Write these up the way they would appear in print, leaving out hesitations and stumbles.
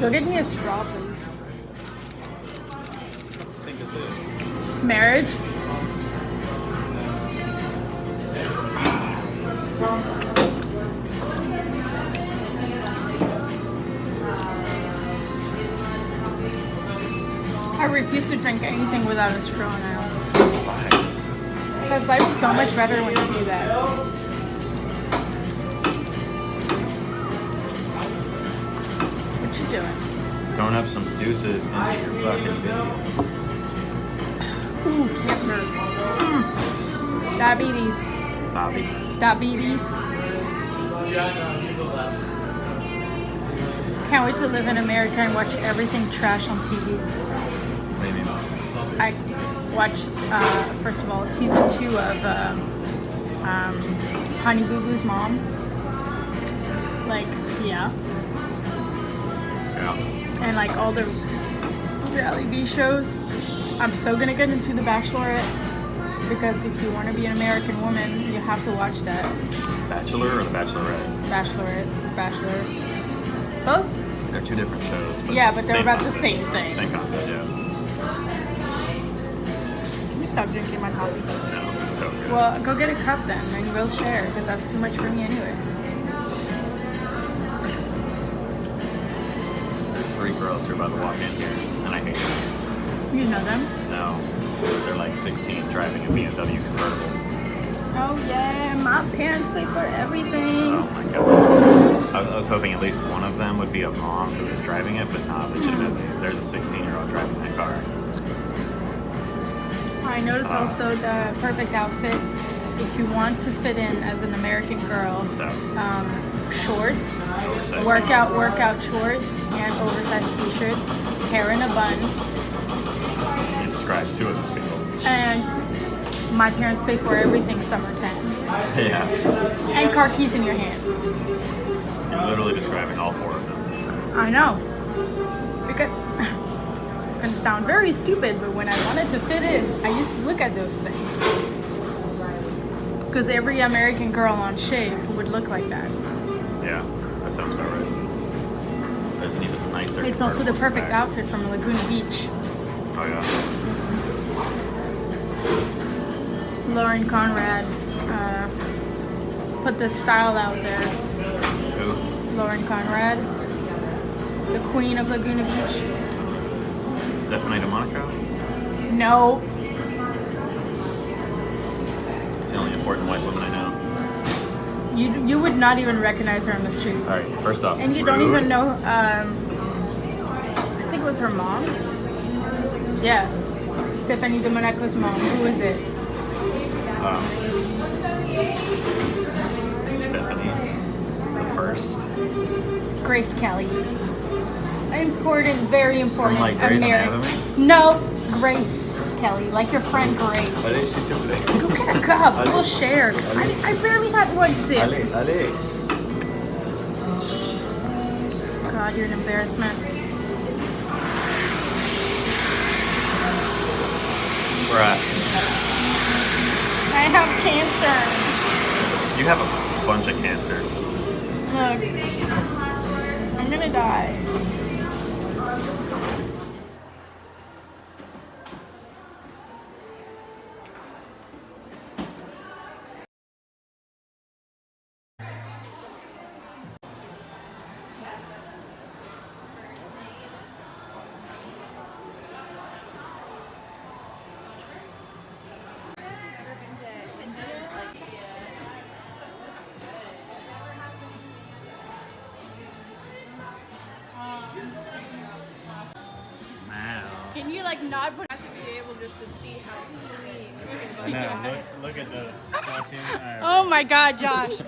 Go get me a straw, please. I think it's it. Marriage? I refuse to drink anything without a straw now. Because life's so much better when you do that. What you doing? Throwing up some deuces into your fucking video. Ooh, cancer. Diabetes. Diabetes. Can't wait to live in America and watch everything trash on TV. Maybe. I watched, first of all, season 2 of Honey Boo Boo's mom. Like, yeah. Yeah. And like all the reality shows. I'm so gonna get into The Bachelorette because if you want to be an American woman, you have to watch that. Bachelor or The Bachelorette? Bachelor. Both? They're two different shows. But Yeah, but they're about concept. the same thing. Same concept, yeah. Can you stop drinking my coffee? No, it's so good. Well, go get a cup then, and we'll share because that's too much for me anyway. There's 3 girls who are about to walk in here, and I hate them. You know them? No. They're like 16 driving a BMW convertible. Oh yeah, my parents pay for everything. Oh my god. I was hoping at least one of them would be a mom who was driving it, but not legitimately. There's a 16-year-old driving that car. I noticed also the perfect outfit if you want to fit in as an American girl. So, Shorts, oversized workout shorts, and oversized t-shirts, hair in a bun, You described 2 of those people. and my parents pay for everything summer tan. Yeah. And car keys in your hand. You're literally describing all 4 of them. I know. Because it's gonna sound very stupid, but when I wanted to fit in, I used to look at those things. Because every American girl on Shape would look like that. Yeah, that sounds about right. There's an even nicer. It's also the convertible perfect bag. outfit from Laguna Beach. Oh yeah. Lauren Conrad put this style out there. Who? Lauren Conrad, the queen of Laguna Beach. Stephanie DeMonaco? No, It's the only important white woman I know. you would not even recognize her on the street. Alright, first off. And you don't rude. even know, I think it was her mom. Yeah, Stephanie DeMonaco's mom. Who is it? Stephanie the first. Grace Kelly. Important, very important. From, like, Grey's American. Anatomy? No, Grace Kelly, like your friend Grace. Allez, s'il te plaît. Go get a cup. Allez. We'll share. I barely had one sip. Allez, allez. God, you're an embarrassment. Bruh. I have cancer. You have a bunch of cancer. Look, I'm gonna die. Can you like not put? I have to be able just to see how clean the skin I know, look at those fucking eyes. Oh my God, Josh.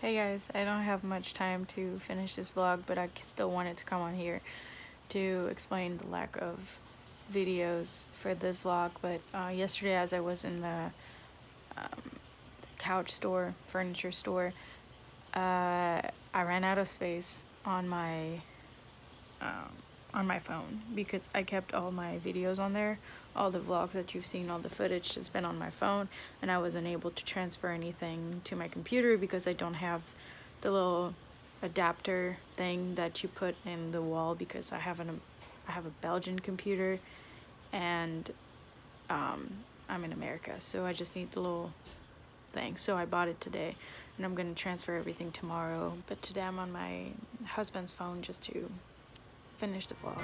Hey guys, I don't have much time to finish this vlog, but I still wanted to come on here to explain the lack of videos for this vlog. But yesterday, as I was in the couch store, furniture store, I ran out of space on my phone because I kept all my videos on there. All the vlogs that you've seen, all the footage has been on my phone, and I wasn't able to transfer anything to my computer because I don't have the little adapter thing that you put in the wall, because I have a Belgian computer, and I'm in America, so I just need the little thing. So I bought it today, and I'm going to transfer everything tomorrow. But today I'm on my husband's phone just to finish the vlog.